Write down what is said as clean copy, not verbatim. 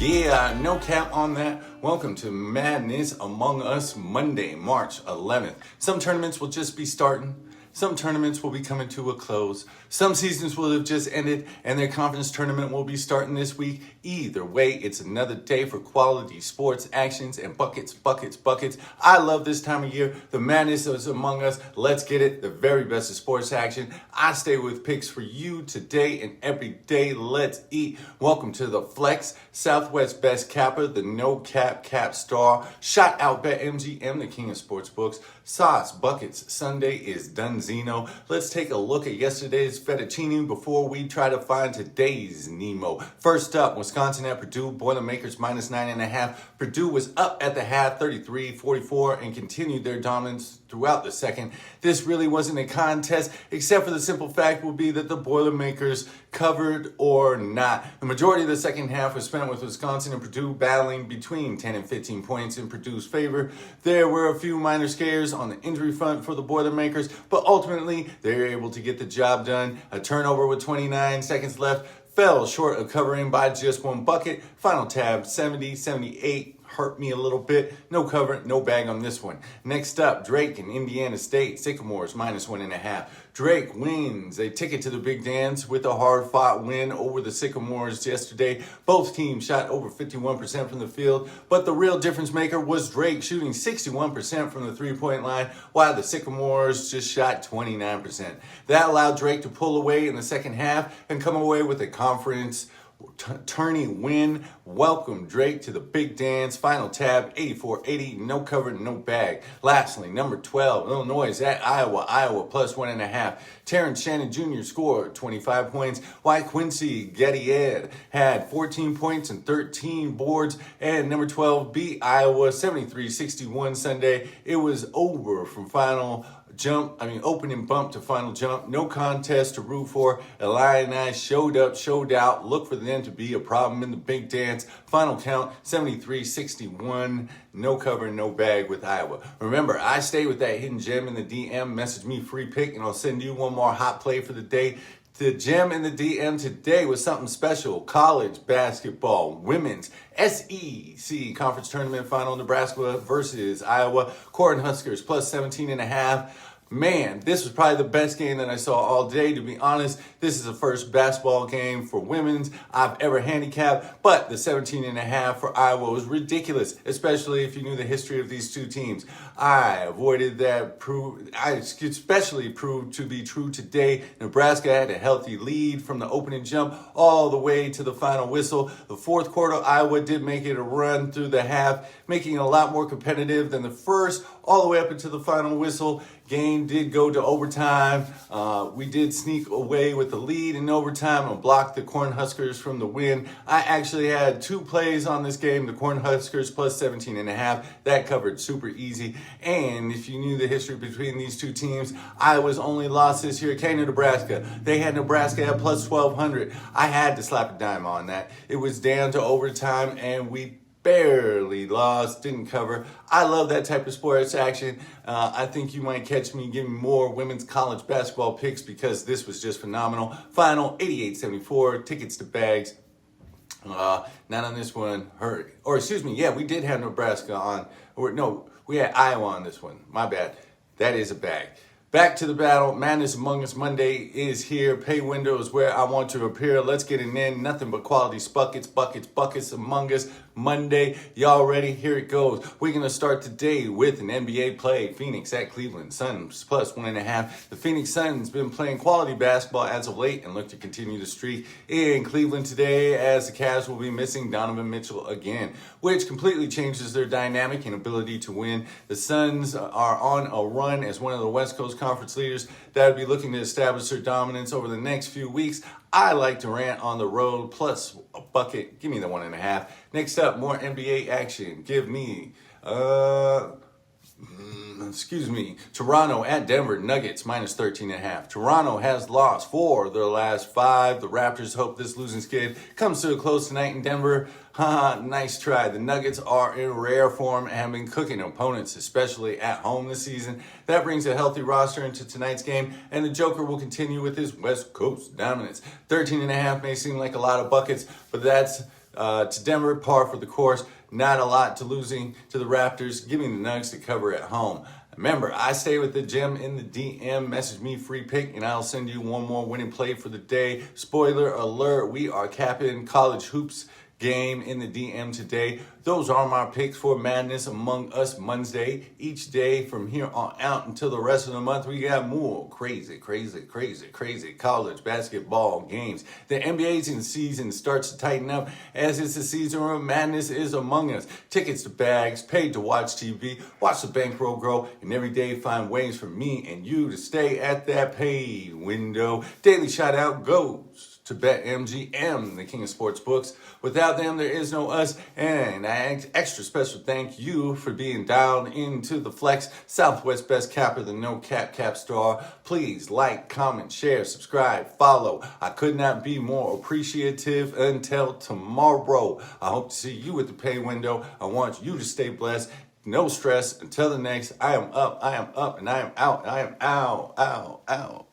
Yeah, no cap on that. Welcome to Madness Among Us Monday, March 11th. Some tournaments will just be starting. Some tournaments will be coming to a close. Some seasons will have just ended and their conference tournament will be starting this week. Either way, it's another day for quality sports actions and buckets. I love this time of year. The madness is among us. Let's get it. The very best of sports action. I stay with picks for you today and every day. Let's eat. Welcome to the Flex, Southwest Best Capper, the No Cap Cap Star. Shout out BetMGM, the king of sports books. Sauce Buckets Sunday is Dunzino. Let's take a look at yesterday's fettuccine before we try to find today's Nemo. First up, Wisconsin at Purdue. Boilermakers minus 9.5. Purdue was up at the half, 33-44, and continued their dominance throughout the second. This really wasn't a contest, except for the simple fact will be that the Boilermakers covered or not. The majority of the second half was spent with Wisconsin and Purdue battling between 10 and 15 points in Purdue's favor. There were a few minor scares on the injury front for the Boilermakers, but ultimately they were able to get the job done. A turnover with 29 seconds left fell short of covering by just one bucket. Final tab 70-78. Hurt me a little bit. No cover, no bag on this one. Next up, Drake and Indiana State. Sycamores minus 1.5. Drake wins a ticket to the big dance with a hard-fought win over the Sycamores yesterday. Both teams shot over 51% from the field, but the real difference maker was Drake shooting 61% from the three-point line, while the Sycamores just shot 29%. That allowed Drake to pull away in the second half and come away with a conference tourney win. Welcome Drake to the big dance. Final tab 84-80. No cover, no bag. Lastly, number 12, Illinois at Iowa. Iowa plus 1.5. Terrence Shannon Jr. scored 25 points, while Quincy Gettier had 14 points and 13 boards. And number 12 beat Iowa 73-61 Sunday. It was over from opening bump to final jump. No contest to root for. Illini showed up, showed out. Look for them to be a problem in the big dance. Final count 73-61. No cover, no bag with Iowa. Remember, I stay with that hidden gem in the DM. Message me free pick and I'll send you one more hot play for the day. The gem in the DM today was something special. College basketball, women's SEC conference tournament final, Nebraska versus Iowa. Cornhuskers plus 17.5. Man, this was probably the best game that I saw all day, to be honest. This is the first basketball game for women's I've ever handicapped, but the 17.5 for Iowa was ridiculous, especially if you knew the history of these two teams. I avoided that. Especially proved to be true today. Nebraska had a healthy lead from the opening jump all the way to the final whistle. The fourth quarter, Iowa did make it a run through the half, making it a lot more competitive than the first, all the way up into the final whistle. Game did go to overtime. We did sneak away with the lead in overtime and block the Cornhuskers from the win. I actually had two plays on this game, the Cornhuskers plus 17.5. That covered super easy. And if you knew the history between these two teams, Iowa's only loss this year came to Nebraska. They had Nebraska at plus 1,200. I had to slap a dime on that. It was down to overtime and we barely lost, didn't cover. I love that type of sports action. I think you might catch me giving more women's college basketball picks because this was just phenomenal. Final 88-74, tickets to bags. Not on this one. We did have Nebraska on. We had Iowa on this one. My bad. That is a bag. Back to the battle. Madness Among Us Monday is here. Pay window is where I want to appear. Let's get it in. Nothing but quality buckets Among Us Monday. Y'all ready? Here it goes. We're going to start today with an NBA play. Phoenix at Cleveland. Suns plus 1.5. The Phoenix Suns been playing quality basketball as of late and look to continue the streak in Cleveland today as the Cavs will be missing Donovan Mitchell again, which completely changes their dynamic and ability to win. The Suns are on a run as one of the West Coast Conference leaders that would be looking to establish their dominance over the next few weeks. I like Durant on the road plus a bucket. Give me the 1.5. Next up, more NBA action. Give me, Toronto at Denver Nuggets minus 13.5. Toronto has lost 4 of their last 5. The Raptors hope this losing skid comes to a close tonight in Denver. Nice try. The Nuggets are in rare form and have been cooking opponents, especially at home this season. That brings a healthy roster into tonight's game, and the Joker will continue with his West Coast dominance. 13.5 may seem like a lot of buckets, but that's to Denver, par for the course. Not a lot to losing to the Raptors. Give me the Nuggets to cover at home. Remember, I stay with the gem in the DM. Message me free pick, and I'll send you one more winning play for the day. Spoiler alert, we are capping college hoops game in the DM today. Those are my picks for Madness Among Us Monday. Each day from here on out until the rest of the month, we got more crazy college basketball games. The NBA season starts to tighten up as it's the season where Madness is among us. Tickets to bags, paid to watch TV, watch the bankroll grow, and every day find ways for me and you to stay at that pay window. Daily shout out goes to BetMGM, the king of sports books. Without them, there is no us. And an extra special thank you for being dialed into the Flex, Southwest best capper, the no cap star. Please like, comment, share, subscribe, follow. I could not be more appreciative until tomorrow. I hope to see you at the pay window. I want you to stay blessed. No stress. Until the next, I am up, and I am out. I am out.